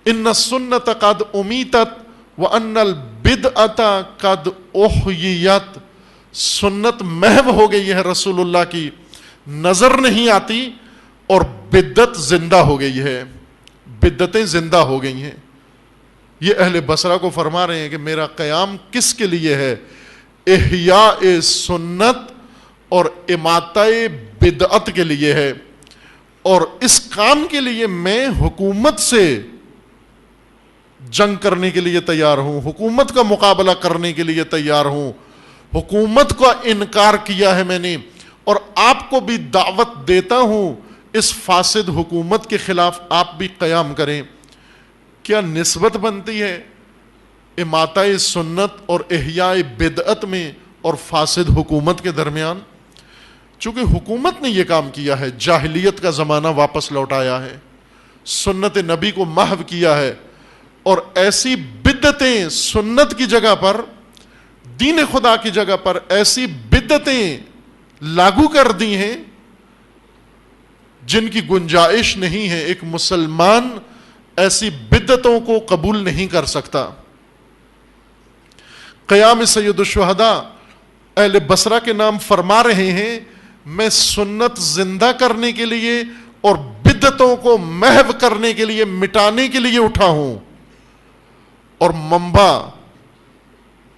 ان السنت قد امیتت وان البدعۃ قد احییت، سنت محو ہو گئی ہے رسول اللہ کی، نظر نہیں آتی، اور بدعت زندہ ہو گئی ہے، بدعتیں زندہ ہو گئی ہیں۔ یہ اہل بصرہ کو فرما رہے ہیں کہ میرا قیام کس کے لیے ہے؟ احیاء سنت اور اماتہ بدعت کے لیے ہے، اور اس کام کے لیے میں حکومت سے جنگ کرنے کے لیے تیار ہوں، حکومت کا مقابلہ کرنے کے لیے تیار ہوں، حکومت کا انکار کیا ہے میں نے، اور آپ کو بھی دعوت دیتا ہوں اس فاسد حکومت کے خلاف آپ بھی قیام کریں۔ کیا نسبت بنتی ہے اماتہ سنت اور احیاء بدعت میں اور فاسد حکومت کے درمیان؟ چونکہ حکومت نے یہ کام کیا ہے، جاہلیت کا زمانہ واپس لوٹایا ہے، سنت نبی کو محو کیا ہے، اور ایسی بدعتیں سنت کی جگہ پر، دین خدا کی جگہ پر ایسی بدعتیں لاگو کر دی ہیں جن کی گنجائش نہیں ہے۔ ایک مسلمان ایسی بدعتوں کو قبول نہیں کر سکتا۔ قیام سید الشہداء اہل بصرہ کے نام فرما رہے ہیں، میں سنت زندہ کرنے کے لیے اور بدعتوں کو محو کرنے کے لیے، مٹانے کے لیے اٹھا ہوں، اور منبع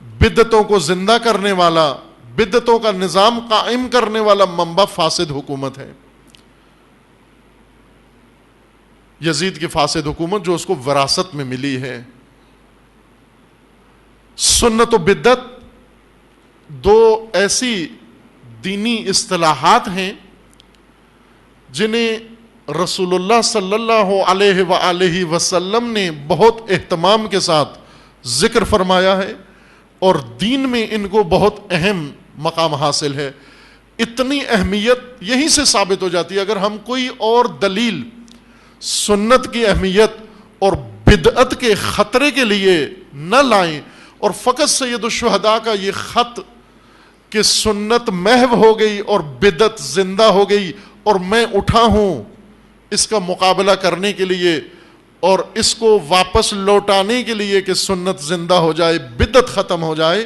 بدعتوں کو زندہ کرنے والا، بدعتوں کا نظام قائم کرنے والا منبع فاسد حکومت ہے، یزید کی فاسد حکومت جو اس کو وراثت میں ملی ہے۔ سنت و بدعت دو ایسی دینی اصطلاحات ہیں جنہیں رسول اللہ صلی اللہ علیہ وآلہ وسلم نے بہت اہتمام کے ساتھ ذکر فرمایا ہے، اور دین میں ان کو بہت اہم مقام حاصل ہے۔ اتنی اہمیت یہیں سے ثابت ہو جاتی ہے۔ اگر ہم کوئی اور دلیل سنت کی اہمیت اور بدعت کے خطرے کے لیے نہ لائیں، اور فقط سید الشہداء کا یہ خط کہ سنت محو ہو گئی اور بدعت زندہ ہو گئی اور میں اٹھا ہوں اس کا مقابلہ کرنے کے لیے اور اس کو واپس لوٹانے کے لیے کہ سنت زندہ ہو جائے، بدعت ختم ہو جائے،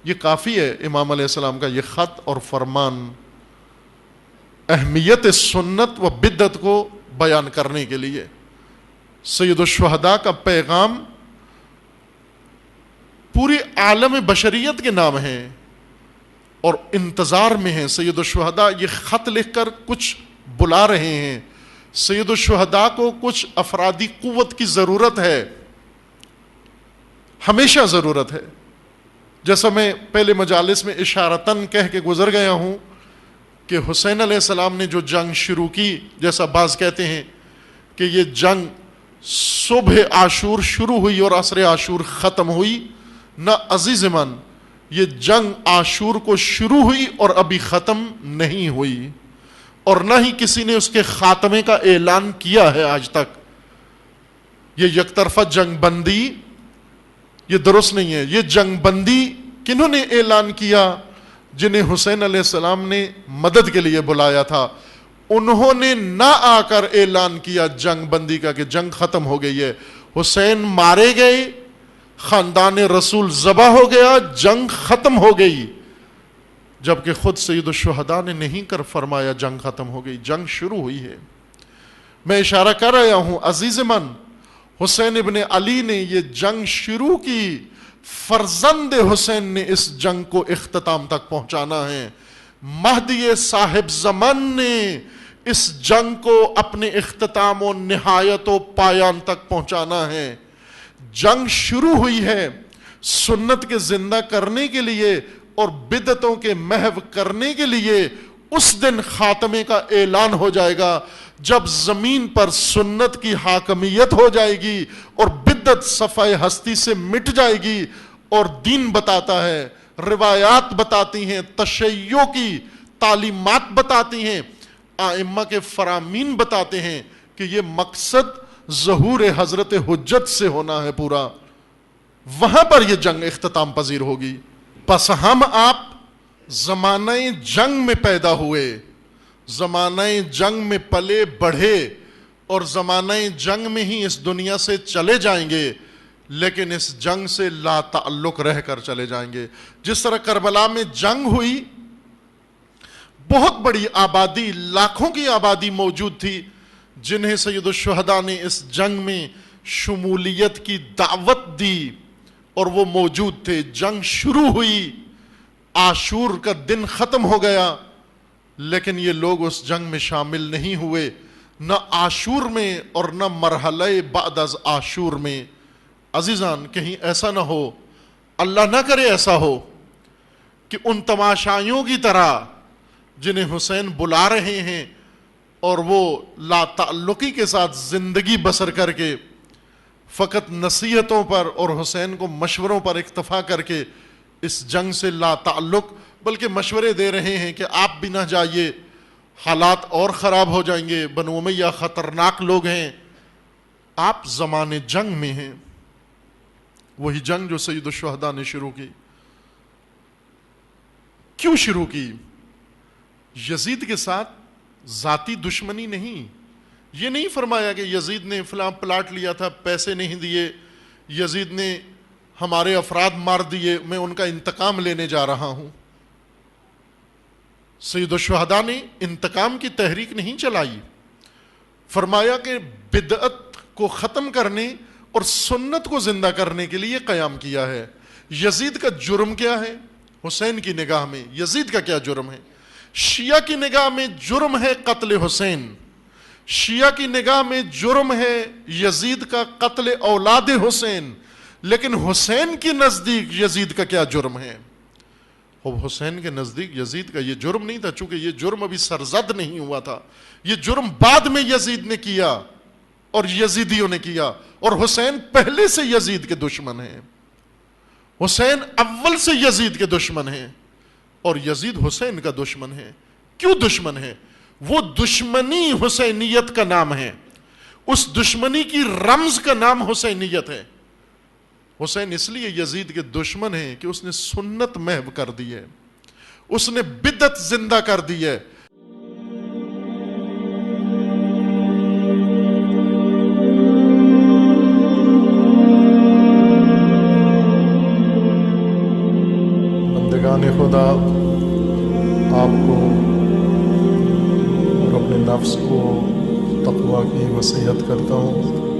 یہ کافی ہے امام علیہ السلام کا یہ خط اور فرمان اہمیت سنت و بدعت کو بیان کرنے کے لیے۔ سید الشہداء کا پیغام پوری عالم بشریت کے نام ہیں اور انتظار میں ہیں۔ سید الشہداء یہ خط لکھ کر کچھ بلا رہے ہیں۔ سید الشہداء کو کچھ افرادی قوت کی ضرورت ہے، ہمیشہ ضرورت ہے۔ جیسا میں پہلے مجالس میں اشارتاً کہہ کے گزر گیا ہوں کہ حسین علیہ السلام نے جو جنگ شروع کی، جیسا بعض کہتے ہیں کہ یہ جنگ صبح عاشور شروع ہوئی اور عصر عاشور ختم ہوئی، نہ عزیز من، یہ جنگ عاشور کو شروع ہوئی اور ابھی ختم نہیں ہوئی، اور نہ ہی کسی نے اس کے خاتمے کا اعلان کیا ہے آج تک۔ یہ یک طرفہ جنگ بندی یہ درست نہیں ہے۔ یہ جنگ بندی کنہوں نے اعلان کیا؟ جنہیں حسین علیہ السلام نے مدد کے لیے بلایا تھا، انہوں نے نہ آ کر اعلان کیا جنگ بندی کا کہ جنگ ختم ہو گئی ہے۔ حسین مارے گئے، خاندان رسول ذبح ہو گیا، جنگ ختم ہو گئی، جبکہ خود سید الشہداء نے نہیں کر فرمایا جنگ ختم ہو گئی، جنگ شروع ہوئی ہے۔ میں اشارہ کر رہا ہوں عزیز من، حسین ابن علی نے یہ جنگ شروع کی، فرزند حسین نے اس جنگ کو اختتام تک پہنچانا ہے، مہدی صاحب زمان نے اس جنگ کو اپنے اختتام و نہایت و پایان تک پہنچانا ہے۔ جنگ شروع ہوئی ہے سنت کے زندہ کرنے کے لیے اور بدعتوں کے محو کرنے کے لیے۔ اس دن خاتمے کا اعلان ہو جائے گا جب زمین پر سنت کی حاکمیت ہو جائے گی اور بدعت صفحہ ہستی سے مٹ جائے گی، اور دین بتاتا ہے، روایات بتاتی ہیں، تشیع کی تعلیمات بتاتی ہیں، ائمہ کے فرامین بتاتے ہیں کہ یہ مقصد ظہور حضرت حجت سے ہونا ہے پورا، وہاں پر یہ جنگ اختتام پذیر ہوگی۔ پس ہم آپ زمانہ جنگ میں پیدا ہوئے، زمانہ جنگ میں پلے بڑھے، اور زمانہ جنگ میں ہی اس دنیا سے چلے جائیں گے، لیکن اس جنگ سے لا تعلق رہ کر چلے جائیں گے۔ جس طرح کربلا میں جنگ ہوئی، بہت بڑی آبادی، لاکھوں کی آبادی موجود تھی جنہیں سید الشہداء نے اس جنگ میں شمولیت کی دعوت دی اور وہ موجود تھے۔ جنگ شروع ہوئی، عاشور کا دن ختم ہو گیا، لیکن یہ لوگ اس جنگ میں شامل نہیں ہوئے، نہ عاشور میں اور نہ مرحلہ بعد از عاشور میں۔ عزیزان، کہیں ایسا نہ ہو، اللہ نہ کرے ایسا ہو کہ ان تماشائیوں کی طرح جنہیں حسین بلا رہے ہیں اور وہ لا تعلقی کے ساتھ زندگی بسر کر کے فقط نصیحتوں پر اور حسین کو مشوروں پر اکتفا کر کے اس جنگ سے لا تعلق، بلکہ مشورے دے رہے ہیں کہ آپ بھی نہ جائیے، حالات اور خراب ہو جائیں گے، بنو امیہ خطرناک لوگ ہیں۔ آپ زمانے جنگ میں ہیں، وہی جنگ جو سید الشہداء نے شروع کی۔ کیوں شروع کی؟ یزید کے ساتھ ذاتی دشمنی نہیں، یہ نہیں فرمایا کہ یزید نے فلاں پلاٹ لیا تھا، پیسے نہیں دیے، یزید نے ہمارے افراد مار دیے، میں ان کا انتقام لینے جا رہا ہوں۔ سید الشہداء نے انتقام کی تحریک نہیں چلائی، فرمایا کہ بدعت کو ختم کرنے اور سنت کو زندہ کرنے کے لیے قیام کیا ہے۔ یزید کا جرم کیا ہے؟ حسین کی نگاہ میں یزید کا کیا جرم ہے؟ شیعہ کی نگاہ میں جرم ہے قتل حسین، شیعہ کی نگاہ میں جرم ہے یزید کا قتل اولاد حسین، لیکن حسین کی نزدیک یزید کا کیا جرم ہے؟ اب حسین کے نزدیک یزید کا یہ جرم نہیں تھا، چونکہ یہ جرم ابھی سرزد نہیں ہوا تھا، یہ جرم بعد میں یزید نے کیا اور یزیدیوں نے کیا، اور حسین پہلے سے یزید کے دشمن ہیں، حسین اول سے یزید کے دشمن ہیں، اور یزید حسین کا دشمن ہے۔ کیوں دشمن ہے؟ وہ دشمنی حسینیت کا نام ہے، اس دشمنی کی رمز کا نام حسینیت ہے۔ حسین اس لیے یزید کے دشمن ہیں کہ اس نے سنت محو کر دی ہے، اس نے بدعت زندہ کر دی ہے۔ بندگان خدا، آپ کو اور اپنے نفس کو تقویٰ کی وصیت کرتا ہوں